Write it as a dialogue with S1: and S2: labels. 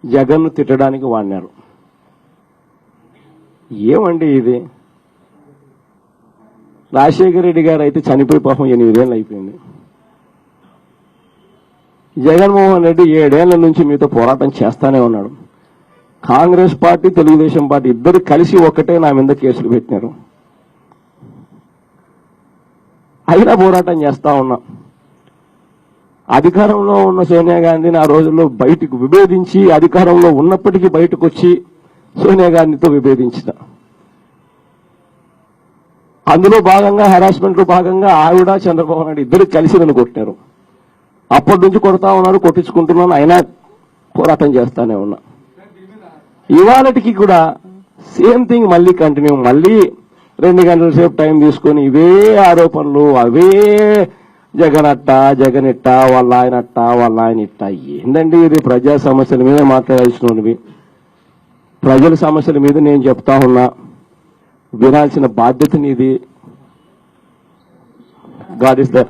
S1: జగన్ను తిట్టడానికి వాడినారు. ఏమండి ఇది? రాజశేఖర రెడ్డి గారు అయితే చనిపోయి పాపం 8 ఏళ్ళు అయిపోయింది. జగన్మోహన్ రెడ్డి 7 ఏళ్ల నుంచి మీతో పోరాటం చేస్తానే ఉన్నాడు. కాంగ్రెస్ పార్టీ, తెలుగుదేశం పార్టీ ఇద్దరు కలిసి ఒక్కటే నా మీద కేసులు పెట్టినారు. అయినా పోరాటం చేస్తా ఉన్నా. అధికారంలో ఉన్న సోనియా గాంధీని ఆ రోజుల్లో బయటకు విభేదించి, అధికారంలో ఉన్నప్పటికీ బయటకు వచ్చి సోనియా గాంధీతో విభేదించిన. అందులో భాగంగా హెరాస్మెంట్ లో భాగంగా ఆవిడ చంద్రబాబు నాయుడు ఇద్దరు కలిసి నన్ను కొట్టారు. అప్పటి నుంచి కొడతా ఉన్నారు, కొట్టించుకుంటున్నాను, అయినా పోరాటం చేస్తానే ఉన్నా. ఇవాళకి కూడా సేమ్ థింగ్ మళ్ళీ కంటిన్యూ. మళ్ళీ 2 గంటల సేపు టైం తీసుకొని ఇవే ఆరోపణలు, అవే జగన్ అట్ట, జగన్ ఇట్ట, వాళ్ళ ఆయన అట్ట, వాళ్ళ ఆయన ఇట్ట. ఏందండి ఇది? ప్రజా సమస్యల మీద మాట్లాడాల్సినవి. ప్రజల సమస్యల మీద నేను చెప్తా ఉన్నా, వినాల్సిన బాధ్యత నీది. God is the